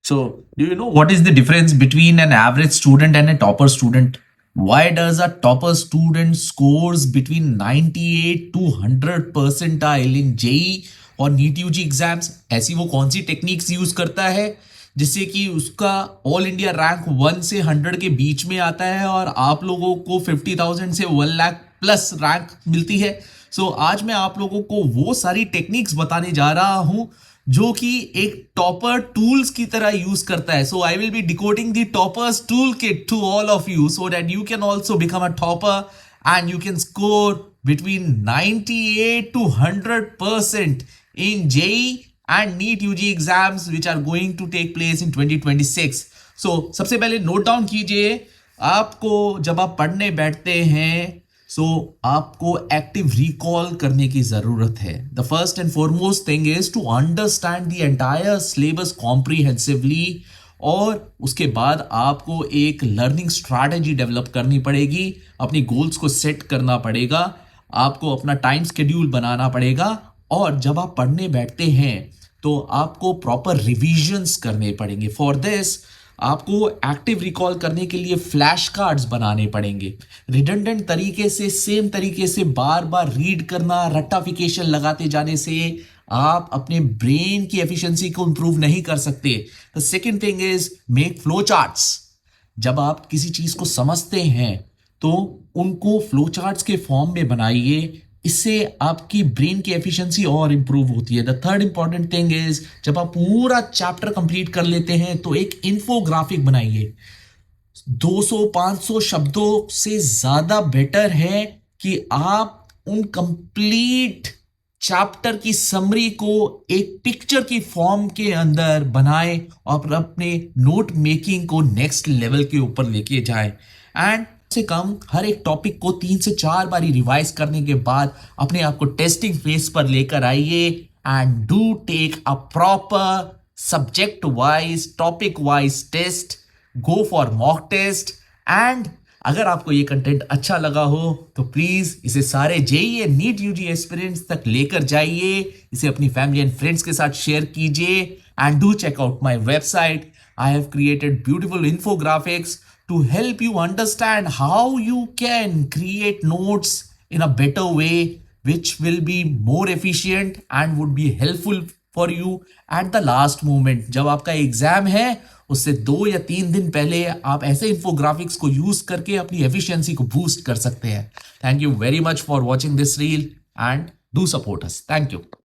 So, do you know what is the difference between an average student and a topper student? Why does a topper student scores between 98 to 100 percentile in JEE और NEET UG exams? ऐसी वो कौन सी techniques use करता है जिससे कि उसका all India rank 1 से 100 के बीच में आता है और आप लोगों को 50,000 से 1 लाख प्लस रैंक मिलती है? आज मैं आप लोगों को वो सारी टेक्निक्स बताने जा रहा हूं जो कि एक टॉपर टूल्स की तरह यूज करता है. I will be decoding the toppers tool kit to all of you so that you can also become a topper and you can score between 98 to 100% in JEE and NEET UG exams which are going to take place in 2026. सबसे पहले note down कीजिए, आपको जब आप पढ़ने बैठते हैं आपको एक्टिव रिकॉल करने की जरूरत है. The first and foremost thing is to understand the entire syllabus comprehensively और उसके बाद आपको एक लर्निंग स्ट्रैटेजी डेवलप करनी पड़ेगी, अपनी गोल्स को सेट करना पड़ेगा, आपको अपना टाइम शेड्यूल बनाना पड़ेगा और जब आप पढ़ने बैठते हैं तो आपको प्रॉपर रिविजन्स करने पड़ेंगे. फॉर दिस आपको एक्टिव रिकॉल करने के लिए फ्लैश कार्ड्स बनाने पड़ेंगे. रिडंडेंट तरीके से सेम तरीके से बार बार रीड करना, रट्टाफिकेशन लगाते जाने से आप अपने ब्रेन की एफिशिएंसी को इंप्रूव नहीं कर सकते. The second thing is make flow charts. जब आप किसी चीज को समझते हैं तो उनको फ्लो चार्ट्स के फॉर्म में बनाइए, इससे आपकी ब्रेन की एफिशिएंसी और इंप्रूव होती है. The third important thing is जब आप पूरा चैप्टर कंप्लीट कर लेते हैं तो एक इन्फोग्राफिक बनाइए. 200-500 शब्दों से ज्यादा बेटर है कि आप उन कंप्लीट चैप्टर की समरी को एक पिक्चर की फॉर्म के अंदर बनाएं और अपने नोट मेकिंग को नेक्स्ट लेवल के ऊपर लेके जाएं. एंड से कम हर एक टॉपिक को 3 से 4 बारी रिवाइज करने के बाद अपने आप को टेस्टिंग फेज पर लेकर आइए and do take a proper subject wise topic wise test. Go for mock test. And अगर आपको ये कंटेंट अच्छा लगा हो तो प्लीज इसे सारे JEE and NEET UG aspirants तक लेकर जाइए, इसे अपनी फैमिली एंड फ्रेंड्स के साथ शेयर कीजिए. And do check out my website. I have created beautiful infographics to help you understand how you can create notes in a better way which will be more efficient and would be helpful for you at the last moment. जब आपका exam है उससे 2 या 3 दिन पहले आप ऐसे infographics को यूज करके अपनी एफिशिएंसी को बूस्ट कर सकते हैं. Thank you very much for watching this reel and do support us. Thank you.